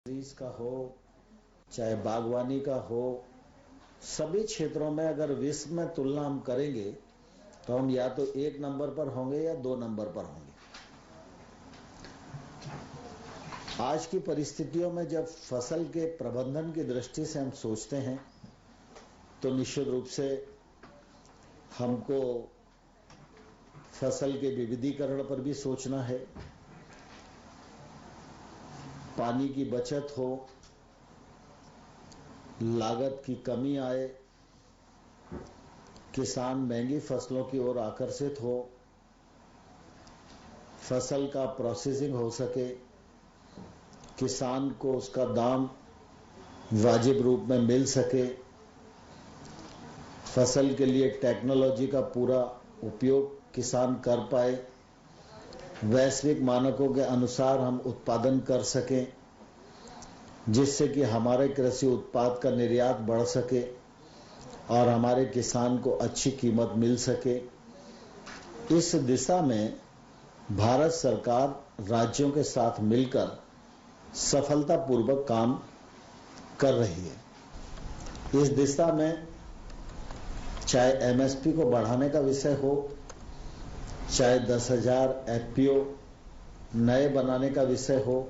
Fisheries का हो चाहे बागवानी का हो, सभी क्षेत्रों में अगर विश्व में तुलना हम करेंगे तो हम या तो 1 नंबर पर होंगे या 2 नंबर पर होंगे। आज की परिस्थितियों में जब फसल के प्रबंधन की दृष्टि से हम सोचते हैं तो निश्चित रूप से हमको फसल के विविधीकरण पर भी सोचना है, पानी की बचत हो, लागत की कमी आए, किसान महंगी फसलों की ओर आकर्षित हो, फसल का प्रोसेसिंग हो सके, किसान को उसका दाम वाजिब रूप में मिल सके, फसल के लिए टेक्नोलॉजी का पूरा उपयोग किसान कर पाए, वैश्विक मानकों के अनुसार हम उत्पादन कर सकें, जिससे कि हमारे कृषि उत्पाद का निर्यात बढ़ सके और हमारे किसान को अच्छी कीमत मिल सके। इस दिशा में भारत सरकार राज्यों के साथ मिलकर सफलतापूर्वक काम कर रही है। इस दिशा में चाहे एमएसपी को बढ़ाने का विषय हो, चाहे 10,000 एफपीओ नए बनाने का विषय हो,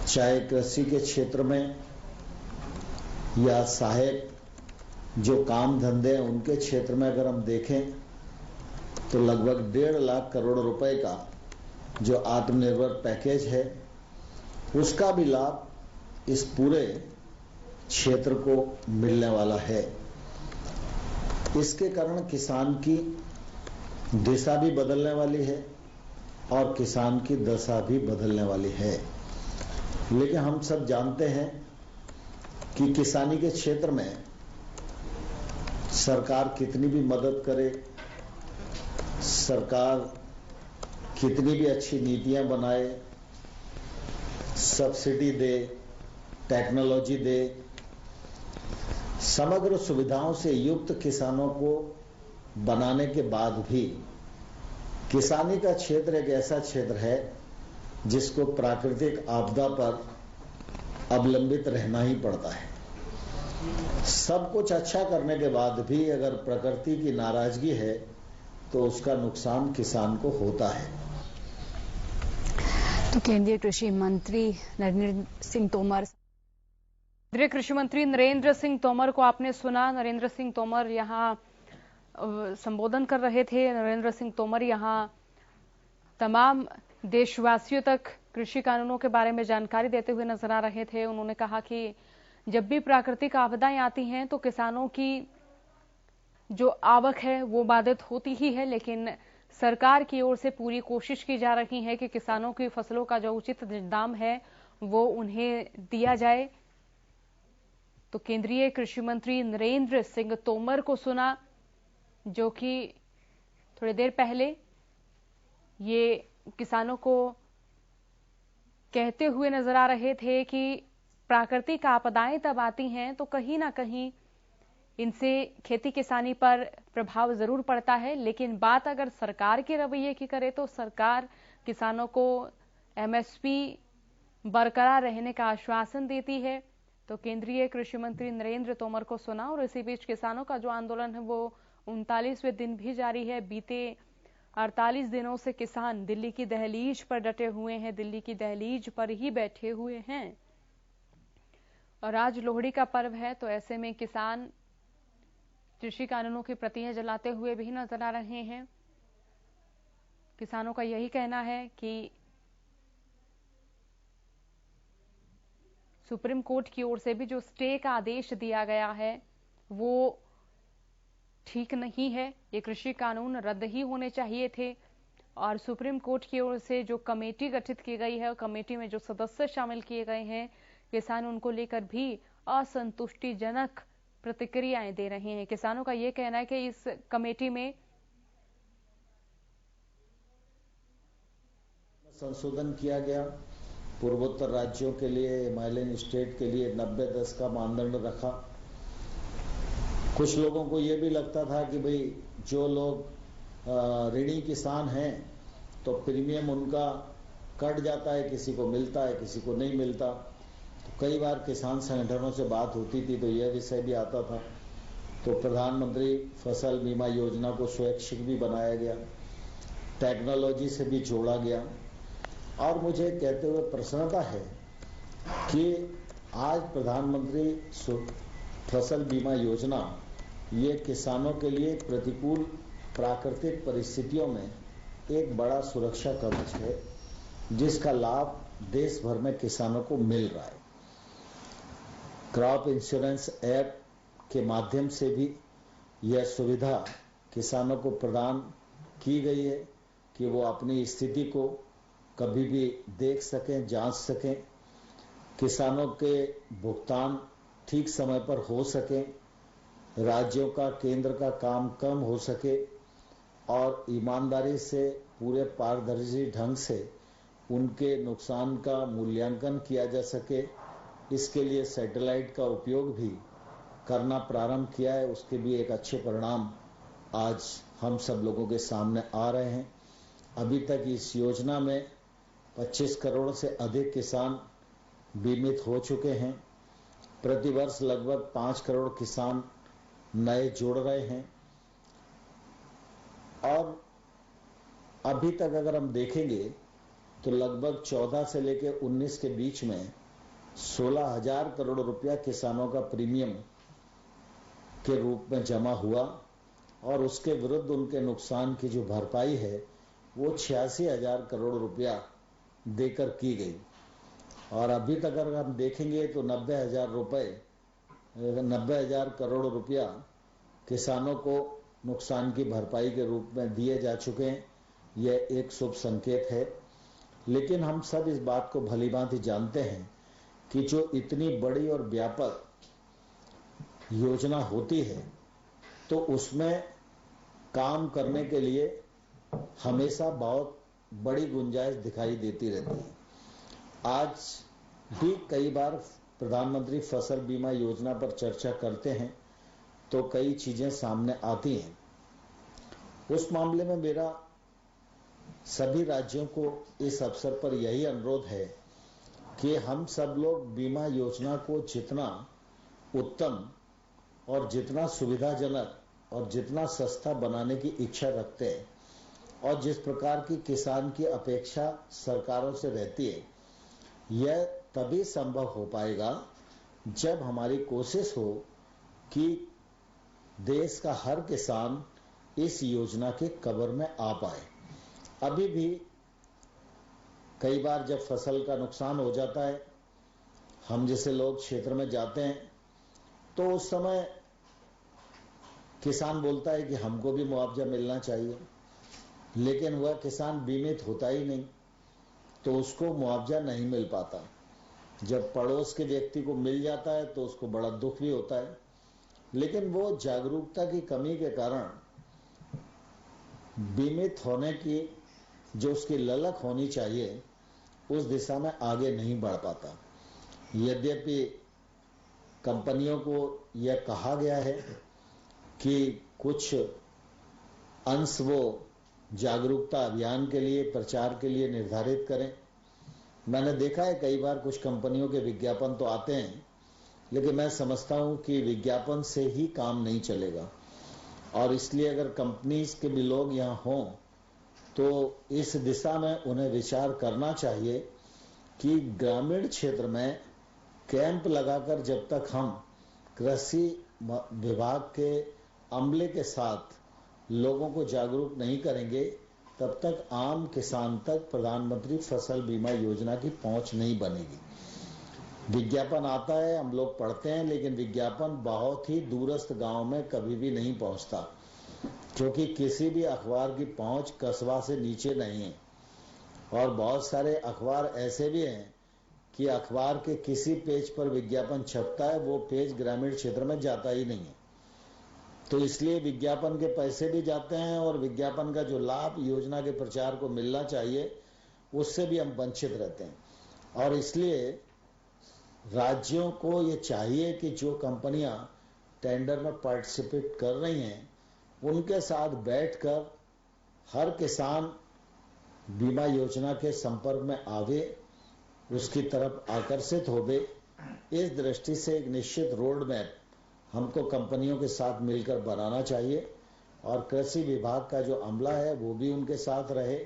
चाहे कृषि के क्षेत्र में या सहायक जो काम धंधे हैं उनके क्षेत्र में अगर हम देखें तो लगभग 1.5 लाख करोड़ रुपए का जो आत्मनिर्भर पैकेज है उसका भी लाभ इस पूरे क्षेत्र को मिलने वाला है। इसके कारण किसान की दिशा भी बदलने वाली है और किसान की दशा भी बदलने वाली है। लेकिन हम सब जानते हैं कि किसानी के क्षेत्र में सरकार कितनी भी मदद करे, सरकार कितनी भी अच्छी नीतियां बनाए, सब्सिडी दे, टेक्नोलॉजी दे, समग्र सुविधाओं से युक्त किसानों को बनाने के बाद भी किसानी का क्षेत्र एक ऐसा क्षेत्र है जिसको प्राकृतिक आपदा पर अवलंबित रहना ही पड़ता है। सब कुछ अच्छा करने के बाद भी अगर प्रकृति की नाराजगी है तो उसका नुकसान किसान को होता है। तो केंद्रीय कृषि मंत्री नरेंद्र सिंह तोमर को आपने सुना। नरेंद्र सिंह तोमर यहां संबोधन कर रहे थे। नरेंद्र सिंह तोमर यहां तमाम देशवासियों तक कृषि कानूनों के बारे में जानकारी देते हुए नजर आ रहे थे। उन्होंने कहा कि जब भी प्राकृतिक आपदाएं आती हैं तो किसानों की जो आवक है वो बाधित होती ही है, लेकिन सरकार की ओर से पूरी कोशिश की जा रही है कि किसानों की फसलों का जो उचित दाम है वो उन्हें दिया जाए। तो केंद्रीय कृषि मंत्री नरेंद्र सिंह तोमर को सुना, जो कि थोड़ी देर पहले ये किसानों को कहते हुए नजर आ रहे थे कि प्राकृतिक आपदाएं तब आती हैं तो कहीं ना कहीं इनसे खेती किसानी पर प्रभाव जरूर पड़ता है, लेकिन बात अगर सरकार के रवैये की करे तो सरकार किसानों को एमएसपी बरकरार रहने का आश्वासन देती है। तो केंद्रीय कृषि मंत्री नरेंद्र तोमर को सुना और इसी बीच किसानों का जो आंदोलन है वो 39वें दिन भी जारी है। बीते 48 दिनों से किसान दिल्ली की दहलीज पर डटे हुए हैं, दिल्ली की दहलीज पर ही बैठे हुए हैं और आज लोहड़ी का पर्व है, तो ऐसे में किसान कृषि कानूनों की प्रतियां जलाते हुए भी नजर आ रहे हैं। किसानों का यही कहना है कि सुप्रीम कोर्ट की ओर से भी जो स्टे का आदेश दिया गया है वो ठीक नहीं है। ये कृषि कानून रद्द ही होने चाहिए थे और सुप्रीम कोर्ट की ओर से जो कमेटी गठित की गई है, कमेटी में जो सदस्य शामिल किए गए हैं, किसान उनको लेकर भी असंतुष्टिजनक प्रतिक्रियाएं दे रहे हैं। किसानों का यह कहना है कि इस कमेटी में संशोधन किया गया, पूर्वोत्तर राज्यों के लिए, हिमालयन स्टेट के लिए 90-10 का मानदंड रखा। कुछ लोगों को यह भी लगता था कि भाई जो लोग ऋणी किसान हैं तो प्रीमियम उनका कट जाता है, किसी को मिलता है, किसी को नहीं मिलता। तो कई बार किसान संगठनों से बात होती थी तो यह विषय भी आता था। तो प्रधानमंत्री फसल बीमा योजना को स्वैच्छिक भी बनाया गया, टेक्नोलॉजी से भी जोड़ा गया। और मुझे कहते हुए प्रसन्नता है कि आज प्रधानमंत्री फसल बीमा योजना ये किसानों के लिए प्रतिकूल प्राकृतिक परिस्थितियों में एक बड़ा सुरक्षा कवच है, जिसका लाभ देश भर में किसानों को मिल रहा है। क्रॉप इंश्योरेंस ऐप के माध्यम से भी यह सुविधा किसानों को प्रदान की गई है कि वो अपनी स्थिति को कभी भी देख सकें, जांच सकें, किसानों के भुगतान ठीक समय पर हो सके, राज्यों का केंद्र का काम कम हो सके और ईमानदारी से पूरे पारदर्शी ढंग से उनके नुकसान का मूल्यांकन किया जा सके। इसके लिए सैटेलाइट का उपयोग भी करना प्रारंभ किया है। उसके भी एक अच्छे परिणाम आज हम सब लोगों के सामने आ रहे हैं। अभी तक इस योजना में 25 करोड़ से अधिक किसान बीमित हो चुके हैं। प्रतिवर्ष लगभग 5 करोड़ किसान नए जुड़ रहे हैं। और अभी तक अगर हम देखेंगे तो लगभग 14 से लेकर 19 के बीच में 16,000 करोड़ रुपया किसानों का प्रीमियम के रूप में जमा हुआ और उसके विरुद्ध उनके नुकसान की जो भरपाई है वो 86,000 करोड़ रुपया देकर की गई। और अभी तक अगर हम देखेंगे तो 90,000 करोड़ रुपया किसानों को नुकसान की भरपाई के रूप में दिए जा चुके हैं। यह एक शुभ संकेत है। लेकिन हम सब इस बात को भलीभांति जानते हैं कि जो इतनी बड़ी और व्यापक योजना होती है तो उसमें काम करने के लिए हमेशा बहुत बड़ी गुंजाइश दिखाई देती रहती है। आज भी कई बार प्रधानमंत्री फसल बीमा योजना पर चर्चा करते हैं तो कई चीजें सामने आती हैं। उस मामले में मेरा सभी राज्यों को इस अवसर पर यही अनुरोध है कि हम सब लोग बीमा योजना को जितना उत्तम और जितना सुविधाजनक और जितना सस्ता बनाने की इच्छा रखते हैं और जिस प्रकार की किसान की अपेक्षा सरकारों से रहती है, यह तभी संभव हो पाएगा जब हमारी कोशिश हो कि देश का हर किसान इस योजना के कवर में आ पाए। अभी भी कई बार जब फसल का नुकसान हो जाता है, हम जैसे लोग क्षेत्र में जाते हैं तो उस समय किसान बोलता है कि हमको भी मुआवजा मिलना चाहिए, लेकिन वह किसान बीमित होता ही नहीं तो उसको मुआवजा नहीं मिल पाता। जब पड़ोस के व्यक्ति को मिल जाता है तो उसको बड़ा दुख भी होता है, लेकिन वो जागरूकता की कमी के कारण बीमित होने की जो उसकी ललक होनी चाहिए उस दिशा में आगे नहीं बढ़ पाता। यद्यपि कंपनियों को यह कहा गया है कि कुछ अंश वो जागरूकता अभियान के लिए, प्रचार के लिए निर्धारित करें। मैंने देखा है कई बार कुछ कंपनियों के विज्ञापन तो आते हैं, लेकिन मैं समझता हूं कि विज्ञापन से ही काम नहीं चलेगा और इसलिए अगर कंपनीज के भी लोग यहां हों तो इस दिशा में उन्हें विचार करना चाहिए कि ग्रामीण क्षेत्र में कैंप लगाकर जब तक हम कृषि विभाग के अमले के साथ लोगों को जागरूक नहीं करेंगे, तब तक आम किसान तक प्रधानमंत्री फसल बीमा योजना की पहुंच नहीं बनेगी। विज्ञापन आता है, हम लोग पढ़ते हैं, लेकिन विज्ञापन बहुत ही दूरस्थ गांव में कभी भी नहीं पहुंचता, क्योंकि किसी भी अखबार की पहुंच कस्बा से नीचे नहीं है। और बहुत सारे अखबार ऐसे भी हैं कि अखबार के किसी पेज पर विज्ञापन छपता है, वो पेज ग्रामीण क्षेत्र में जाता ही नहीं है। तो इसलिए विज्ञापन के पैसे भी जाते हैं और विज्ञापन का जो लाभ योजना के प्रचार को मिलना चाहिए उससे भी हम वंचित रहते हैं। और इसलिए राज्यों को ये चाहिए कि जो कंपनियां टेंडर में पार्टिसिपेट कर रही हैं उनके साथ बैठकर हर किसान बीमा योजना के संपर्क में आवे, उसकी तरफ आकर्षित होवे, इस दृष्टि से एक निश्चित रोड मैप हमको कंपनियों के साथ मिलकर बनाना चाहिए और कृषि विभाग का जो अमला है वो भी उनके साथ रहे।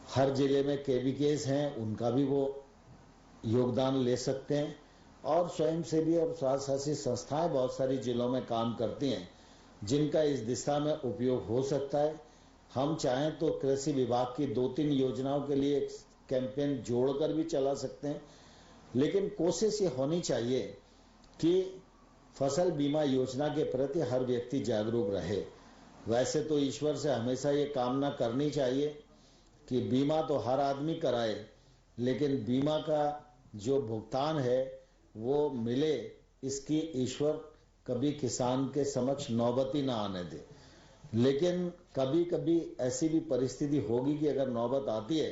हर जिले में केवीकेस हैं, उनका भी वो योगदान ले सकते हैं और स्वयंसेवी और स्वशासी संस्थाएं बहुत सारी जिलों में काम करती हैं जिनका इस दिशा में उपयोग हो सकता है। हम चाहें तो कृषि विभाग की 2-3 योजनाओं के लिए एक कैंपेन जोड़कर भी चला सकते हैं, लेकिन कोशिश ये होनी चाहिए कि फसल बीमा योजना के प्रति हर व्यक्ति जागरूक रहे। वैसे तो ईश्वर से हमेशा ये कामना करनी चाहिए कि बीमा तो हर आदमी कराए, लेकिन बीमा का जो भुगतान है वो मिले, इसकी ईश्वर कभी किसान के समक्ष नौबत ही ना आने दे। लेकिन कभी कभी ऐसी भी परिस्थिति होगी कि अगर नौबत आती है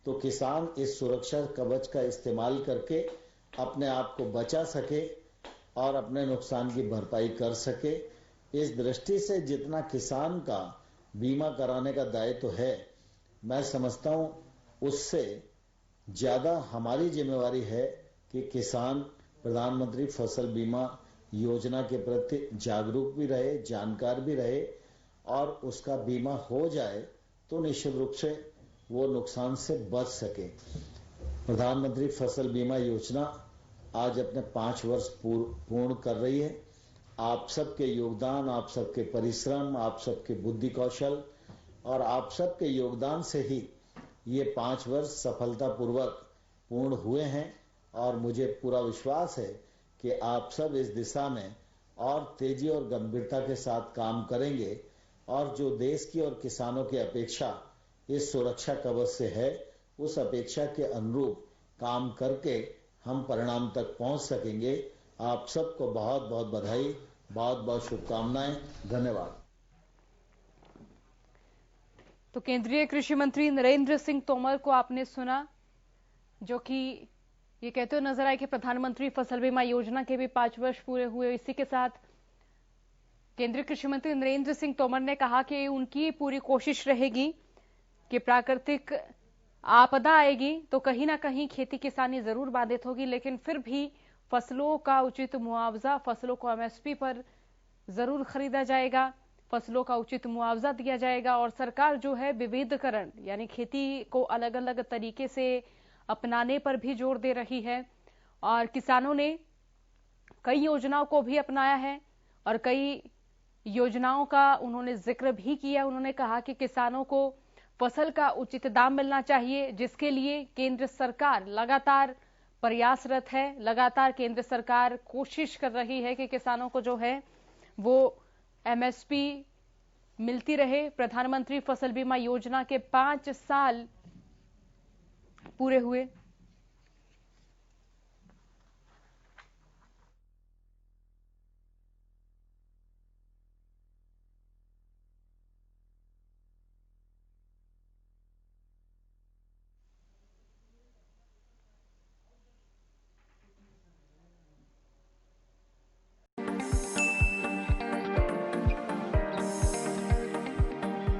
तो किसान इस सुरक्षा कवच का इस्तेमाल करके अपने आप को बचा सके और अपने नुकसान की भरपाई कर सके। इस दृष्टि से जितना किसान का बीमा कराने का दायित्व है, मैं समझता हूं उससे ज्यादा हमारी जिम्मेवारी है कि किसान प्रधानमंत्री फसल बीमा योजना के प्रति जागरूक भी रहे, जानकार भी रहे और उसका बीमा हो जाए तो निश्चित रूप से वो नुकसान से बच सके। प्रधानमंत्री फसल बीमा योजना आज अपने 5 वर्ष पूर्ण कर रही है। आप सबके योगदान, आप सबके परिश्रम, आप सबके बुद्धि कौशल और आप सबके योगदान से ही ये 5 वर्ष सफलतापूर्वक पूर्ण हुए हैं और मुझे पूरा विश्वास है कि आप सब इस दिशा में और तेजी और गंभीरता के साथ काम करेंगे और जो देश की और किसानों की अपेक्षा इस सुरक्षा कवच से है, उस अपेक्षा के अनुरूप काम करके हम परिणाम तक पहुंच सकेंगे। आप सबको बहुत बहुत बधाई, बहुत बहुत शुभकामनाएं। धन्यवाद। तो केंद्रीय कृषि मंत्री नरेंद्र सिंह तोमर को आपने सुना, जो कि ये कहते हुए नजर आए कि प्रधानमंत्री फसल बीमा योजना के भी 5 वर्ष पूरे हुए। इसी के साथ केंद्रीय कृषि मंत्री नरेंद्र सिंह तोमर ने कहा कि उनकी पूरी कोशिश रहेगी कि प्राकृतिक आपदा आएगी तो कहीं ना कहीं खेती किसानी जरूर बाधित होगी, लेकिन फिर भी फसलों का उचित मुआवजा, फसलों को एमएसपी पर जरूर खरीदा जाएगा, फसलों का उचित मुआवजा दिया जाएगा और सरकार जो है विविधीकरण यानी खेती को अलग अलग तरीके से अपनाने पर भी जोर दे रही है। और किसानों ने कई योजनाओं को भी अपनाया है और कई योजनाओं का उन्होंने जिक्र भी किया। उन्होंने कहा कि किसानों को फसल का उचित दाम मिलना चाहिए, जिसके लिए केंद्र सरकार लगातार प्रयासरत है। लगातार केंद्र सरकार कोशिश कर रही है कि किसानों को जो है वो एमएसपी मिलती रहे। प्रधानमंत्री फसल बीमा योजना के 5 साल पूरे हुए।